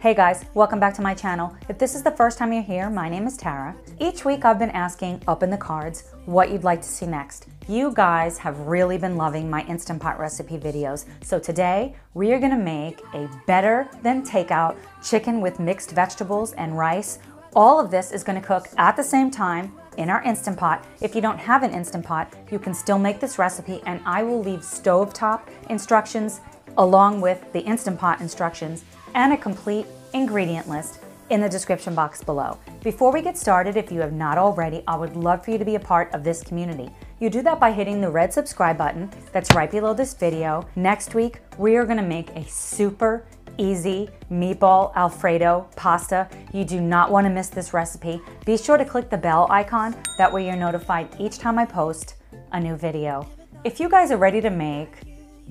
Hey guys, welcome back to my channel. If this is the first time you're here, my name is Tara. Each week I've been asking up in the cards what you'd like to see next. You guys have really been loving my Instant Pot recipe videos. So today we are gonna make a better than takeout chicken with mixed vegetables and rice. All of this is gonna cook at the same time in our Instant Pot. If you don't have an Instant Pot, you can still make this recipe, and I will leave stovetop instructions along with the Instant Pot instructions and a complete ingredient list in the description box below. Before we get started, if you have not already, I would love for you to be a part of this community. You do that by hitting the red subscribe button that's right below this video. Next week, we are gonna make a super easy meatball Alfredo pasta. You do not wanna miss this recipe. Be sure to click the bell icon, that way you're notified each time I post a new video. If you guys are ready to make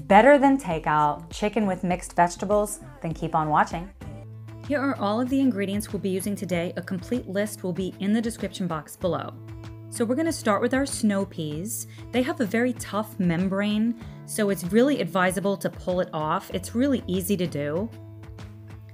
better than takeout chicken with mixed vegetables, then keep on watching. Here are all of the ingredients we'll be using today. A complete list will be in the description box below. So we're gonna start with our snow peas. They have a very tough membrane, so it's really advisable to pull it off. It's really easy to do.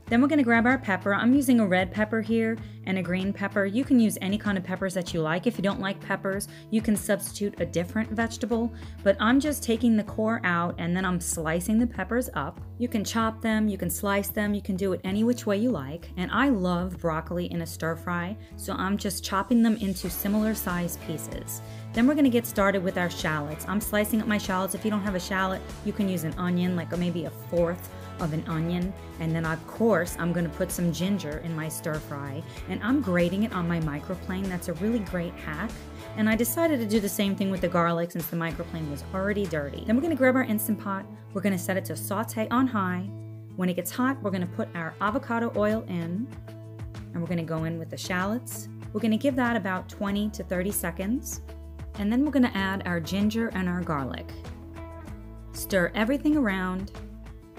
Then we're gonna grab our pepper. I'm using a red pepper here and a green pepper. You can use any kind of peppers that you like. If you don't like peppers, you can substitute a different vegetable, but I'm just taking the core out and then I'm slicing the peppers up. You can chop them, you can slice them, you can do it any which way you like. And I love broccoli in a stir fry, so I'm just chopping them into similar sized pieces. Then we're gonna get started with our shallots. I'm slicing up my shallots. If you don't have a shallot, you can use an onion, like maybe a fourth of an onion. And then of course, I'm gonna put some ginger in my stir fry, and I'm grating it on my microplane. That's a really great hack. And I decided to do the same thing with the garlic since the microplane was already dirty. Then we're gonna grab our Instant Pot. We're gonna set it to saute on high. When it gets hot, we're gonna put our avocado oil in, and we're gonna go in with the shallots. We're gonna give that about 20 to 30 seconds. And then we're gonna add our ginger and our garlic. Stir everything around.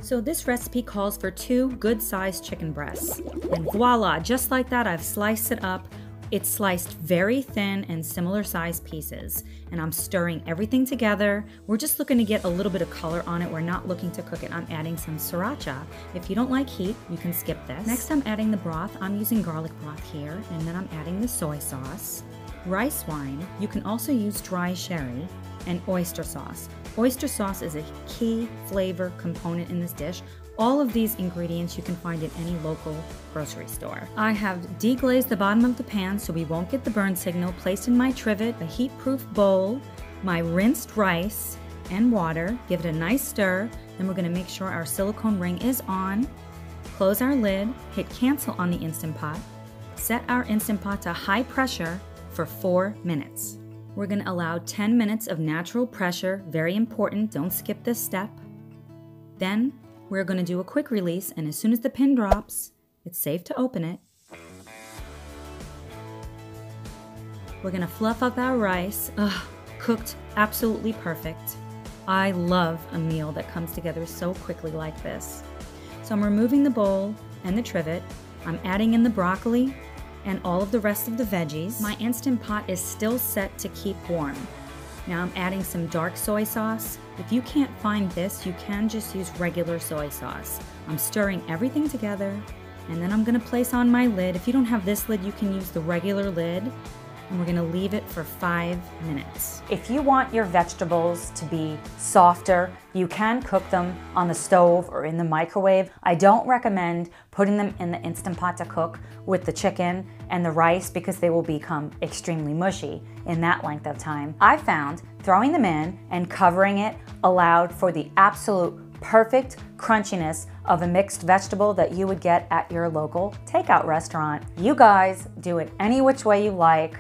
So this recipe calls for 2 good-sized chicken breasts. And voila, just like that, I've sliced it up. It's sliced very thin and similar sized pieces. And I'm stirring everything together. We're just looking to get a little bit of color on it. We're not looking to cook it. I'm adding some Sriracha. If you don't like heat, you can skip this. Next, I'm adding the broth. I'm using garlic broth here. And then I'm adding the soy sauce, rice wine. You can also use dry sherry, and oyster sauce. Oyster sauce is a key flavor component in this dish. All of these ingredients you can find in any local grocery store. I have deglazed the bottom of the pan so we won't get the burn signal, placed in my trivet, a heat-proof bowl, my rinsed rice, and water. Give it a nice stir. Then we're gonna make sure our silicone ring is on. Close our lid, hit cancel on the Instant Pot. Set our Instant Pot to high pressure for 4 minutes. We're gonna allow 10 minutes of natural pressure, very important, don't skip this step. Then we're gonna do a quick release, and as soon as the pin drops, it's safe to open it. We're gonna fluff up our rice. Cooked absolutely perfect. I love a meal that comes together so quickly like this. So I'm removing the bowl and the trivet. I'm adding in the broccoli and all of the rest of the veggies. My Instant Pot is still set to keep warm. Now I'm adding some dark soy sauce. If you can't find this, you can just use regular soy sauce. I'm stirring everything together, and then I'm gonna place on my lid. If you don't have this lid, you can use the regular lid, and we're gonna leave it for 5 minutes. If you want your vegetables to be softer, you can cook them on the stove or in the microwave. I don't recommend putting them in the Instant Pot to cook with the chicken and the rice because they will become extremely mushy in that length of time. I found throwing them in and covering it allowed for the absolute perfect crunchiness of a mixed vegetable that you would get at your local takeout restaurant. You guys do it any which way you like.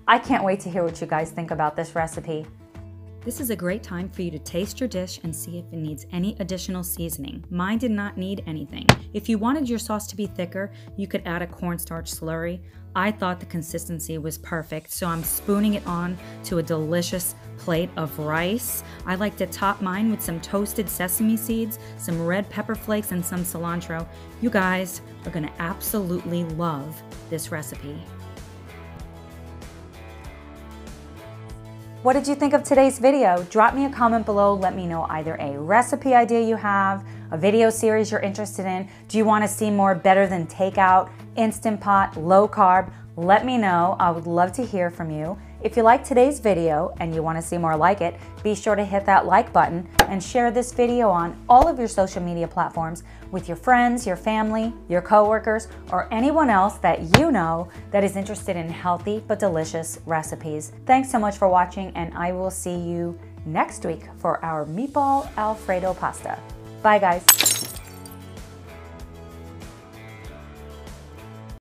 I can't wait to hear what you guys think about this recipe. This is a great time for you to taste your dish and see if it needs any additional seasoning. Mine did not need anything. If you wanted your sauce to be thicker, you could add a cornstarch slurry. I thought the consistency was perfect, so I'm spooning it on to a delicious plate of rice. I like to top mine with some toasted sesame seeds, some red pepper flakes, and some cilantro. You guys are gonna absolutely love this recipe. What did you think of today's video? Drop me a comment below. Let me know either a recipe idea you have, a video series you're interested in. Do you want to see more better than takeout, Instant Pot, low carb? Let me know. I would love to hear from you. If you like today's video and you want to see more like it, be sure to hit that like button and share this video on all of your social media platforms with your friends, your family, your coworkers, or anyone else that you know that is interested in healthy but delicious recipes. Thanks so much for watching, and I will see you next week for our meatball Alfredo pasta. Bye guys.